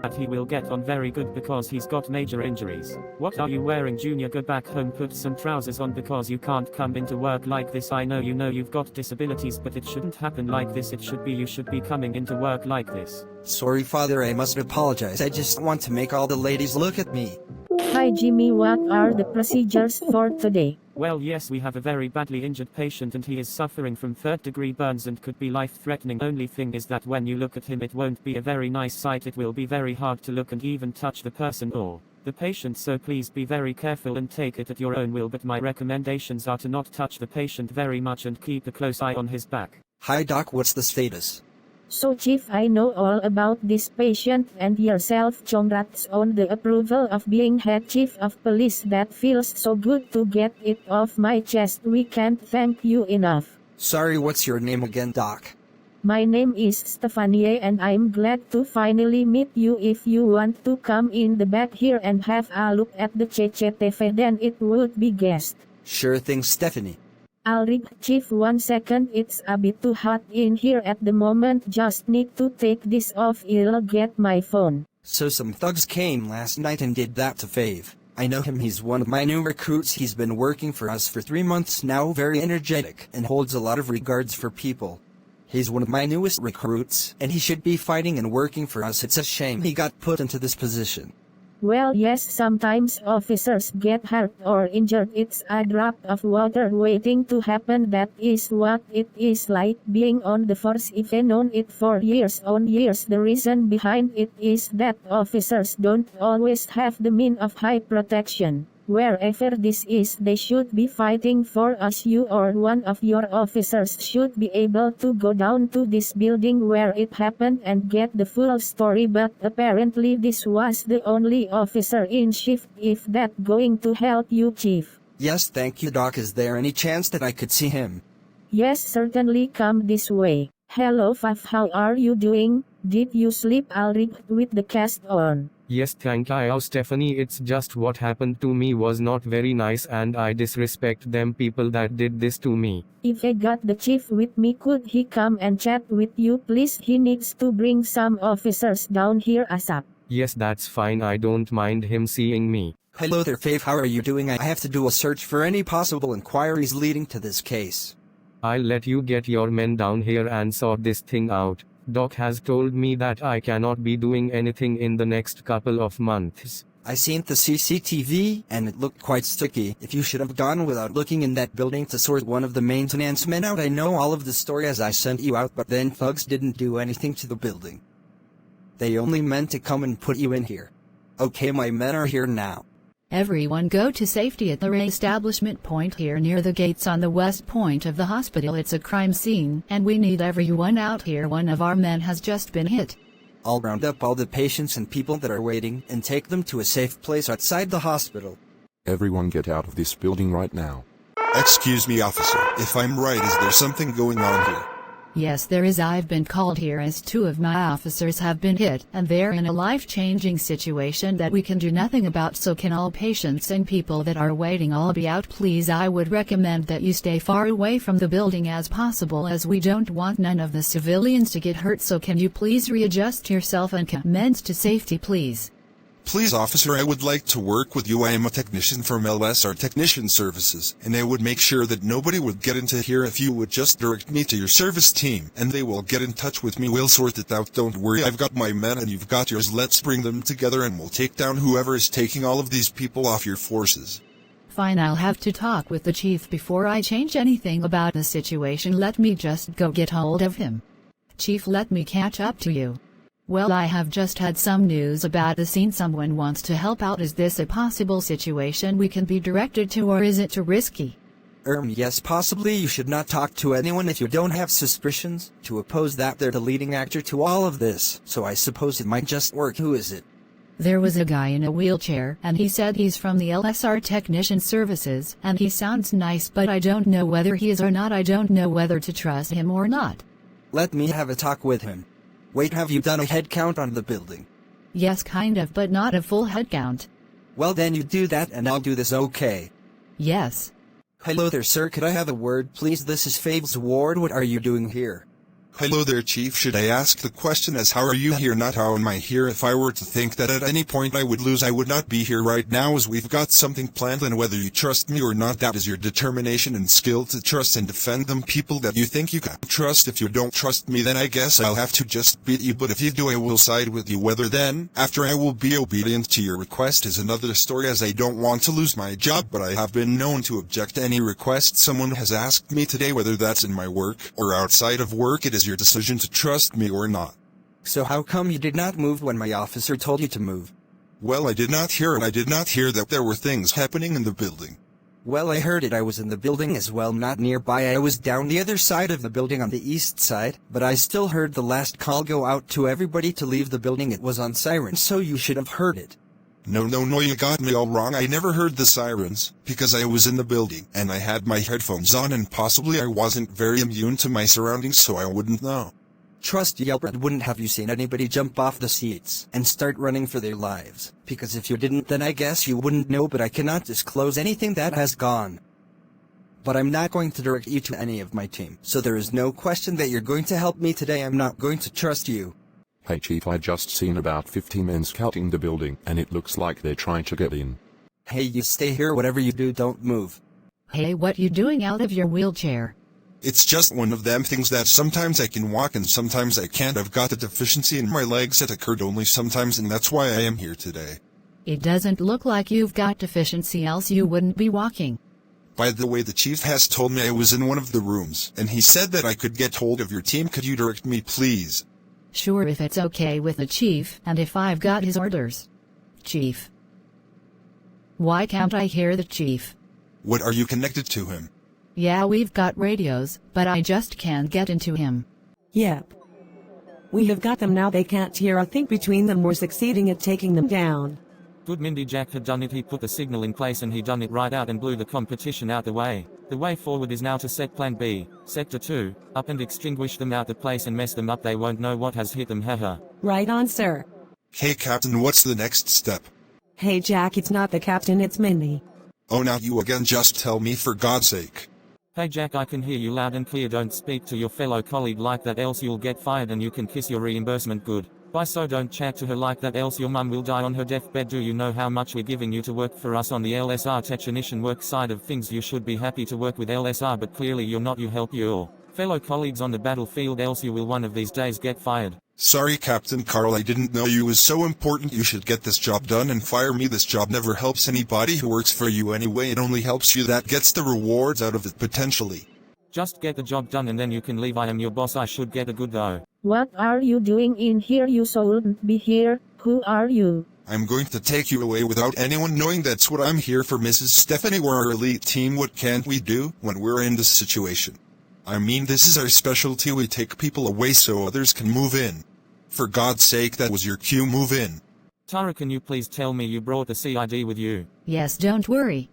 That he will get on very good because he's got major injuries. What are you wearing, Junior? Go back home, put some trousers on because you can't come into work like this. I know you've got disabilities, but it shouldn't happen like this. You should be coming into work like this. Sorry, Father, I must apologize. I just want to make all the ladies look at me. Hi Jimmy, what are the procedures for today? Well, yes, we have a very badly injured patient and he is suffering from third-degree burns and could be life-threatening. Only thing is that when you look at him it won't be a very nice sight. It will be very hard to look and even touch the person or the patient, so please be very careful and take it at your own will, but my recommendations are to not touch the patient very much and keep a close eye on his back. Hi Doc, what's the status? So Chief, I know all about this patient and yourself. Congrats on the approval of being head chief of police. That feels so good to get it off my chest. We can't thank you enough. Sorry, what's your name again, Doc? My name is Stephanie and I'm glad to finally meet you. If you want to come in the back here and have a look at the CCTV, then it would be best. Sure thing, Stephanie. Alright, Chief, 1 second, it's a bit too hot in here at the moment. Just need to take this off. I'll get my phone. So some thugs came last night and did that to Fave. I know him, he's one of my new recruits. He's been working for us for 3 months now, very energetic and holds a lot of regards for people. He's one of my newest recruits, and he should be fighting and working for us. It's a shame he got put into this position. Well, yes, sometimes officers get hurt or injured. It's a drop of water waiting to happen. That is what it is like being on the force. If I've known it for years on years. The reason behind it is that officers don't always have the means of high protection. Wherever this is, they should be fighting for us. You or one of your officers should be able to go down to this building where it happened and get the full story, but apparently this was the only officer in shift. If that going to help you, Chief? Yes, thank you, Doc. Is there any chance that I could see him? Yes, certainly, come this way. Hello Faf, how are you doing? Did you sleep alright with the cast on? Yes, thank you, Stephanie. It's just what happened to me was not very nice and I disrespect them people that did this to me. If I got the chief with me, could he come and chat with you please? He needs to bring some officers down here ASAP. Yes, that's fine. I don't mind him seeing me. Hello there, Fave. How are you doing? I have to do a search for any possible inquiries leading to this case. I'll let you get your men down here and sort this thing out. Doc has told me that I cannot be doing anything in the next couple of months. I seen the CCTV, and it looked quite sticky. If you should have gone without looking in that building to sort one of the maintenance men out. I know all of the story as I sent you out, but then thugs didn't do anything to the building. They only meant to come and put you in here. Okay, my men are here now. Everyone go to safety at the re-establishment point here near the gates on the west point of the hospital. It's a crime scene, and we need everyone out here. One of our men has just been hit. I'll round up all the patients and people that are waiting and take them to a safe place outside the hospital. Everyone get out of this building right now. Excuse me, officer. If I'm right, is there something going on here? Yes, there is. I've been called here as 2 of my officers have been hit, and they're in a life-changing situation that we can do nothing about. So can all patients and people that are waiting all be out, please? I would recommend that you stay far away from the building as possible, as we don't want none of the civilians to get hurt. So can you please readjust yourself and commence to safety, please? Please, officer, I would like to work with you. I am a technician from LSR Technician Services, and I would make sure that nobody would get into here if you would just direct me to your service team, and they will get in touch with me. We'll sort it out. Don't worry, I've got my men and you've got yours. Let's bring them together and we'll take down whoever is taking all of these people off your forces. Fine, I'll have to talk with the chief before I change anything about the situation. Let me just go get hold of him. Chief, let me catch up to you. Well, I have just had some news about the scene. Someone wants to help out. Is this a possible situation we can be directed to, or is it too risky? Yes, possibly. You should not talk to anyone if you don't have suspicions. To oppose that, they're the leading actor to all of this, so I suppose it might just work. Who is it? There was a guy in a wheelchair, and he said he's from the LSR Technician Services, and he sounds nice, but I don't know whether he is or not. I don't know whether to trust him or not. Let me have a talk with him. Wait, have you done a head count on the building? Yes, kind of, but not a full head count. Well, then you do that and I'll do this, okay? Yes. Hello there, sir. Could I have a word, please? This is Fave's ward. What are you doing here? Hello there, Chief. Should I ask the question as how are you here, not how am I here? If I were to think that at any point I would lose, I would not be here right now, as we've got something planned, and whether you trust me or not, that is your determination and skill to trust and defend them people that you think you can trust. If you don't trust me, then I guess I'll have to just beat you, but if you do, I will side with you. Whether then, after I will be obedient to your request is another story, as I don't want to lose my job, but I have been known to object to any request someone has asked me today, whether that's in my work or outside of work. It is your decision to trust me or not. So how come you did not move when my officer told you to move? Well, I did not hear it. I did not hear that there were things happening in the building. Well, I heard it. I was in the building as well, not nearby. I was down the other side of the building on the east side, but I still heard the last call go out to everybody to leave the building. It was on siren, so you should have heard it. No, you got me all wrong. I never heard the sirens, because I was in the building, and I had my headphones on, and possibly I wasn't very immune to my surroundings, so I wouldn't know. Trust Yelbert wouldn't have you seen anybody jump off the seats and start running for their lives, because if you didn't, then I guess you wouldn't know, but I cannot disclose anything that has gone. But I'm not going to direct you to any of my team, so there is no question that you're going to help me today. I'm not going to trust you. Hey Chief, I just seen about 50 men scouting the building, and it looks like they're trying to get in. Hey, you stay here. Whatever you do, don't move. Hey, what you doing out of your wheelchair? It's just one of them things that sometimes I can walk and sometimes I can't. I've got a deficiency in my legs that occurred only sometimes, and that's why I am here today. It doesn't look like you've got deficiency, else you wouldn't be walking. By the way, the chief has told me I was in one of the rooms, and he said that I could get hold of your team. Could you direct me, please? Sure, if it's okay with the chief, and if I've got his orders. Chief. Why can't I hear the chief? What, are you connected to him? Yeah, we've got radios, but I just can't get into him. Yep. We have got them now. They can't hear. I think between them we're succeeding at taking them down. Good, Mindy. Jack had done it. He put the signal in place and he done it right out and blew the competition out the way. The way forward is now to set plan B, sector 2, up and extinguish them out the place and mess them up. They won't know what has hit them, haha. Right on, sir. Hey Captain, what's the next step? Hey Jack, it's not the captain, it's Mindy. Oh, not you again. Just tell me, for God's sake. Hey Jack, I can hear you loud and clear. Don't speak to your fellow colleague like that, else you'll get fired and you can kiss your reimbursement good. Bye. So don't chat to her like that, else your mum will die on her deathbed. Do you know how much we're giving you to work for us on the LSR technician work side of things? You should be happy to work with LSR, but clearly you're not. You help your fellow colleagues on the battlefield, else you will one of these days get fired. Sorry, Captain Carl, I didn't know you was so important. You should get this job done and fire me. This job never helps anybody who works for you anyway. It only helps you. That gets the rewards out of it, potentially. Just get the job done and then you can leave. I am your boss. I should get a good though. What are you doing in here? You shouldn't be here. Who are you? I'm going to take you away without anyone knowing. That's what I'm here for, Mrs. Stephanie. We're our elite team. What can't we do when we're in this situation? I mean, this is our specialty. We take people away so others can move in. For God's sake, that was your cue. Move in. Tara, can you please tell me you brought the CID with you? Yes, don't worry.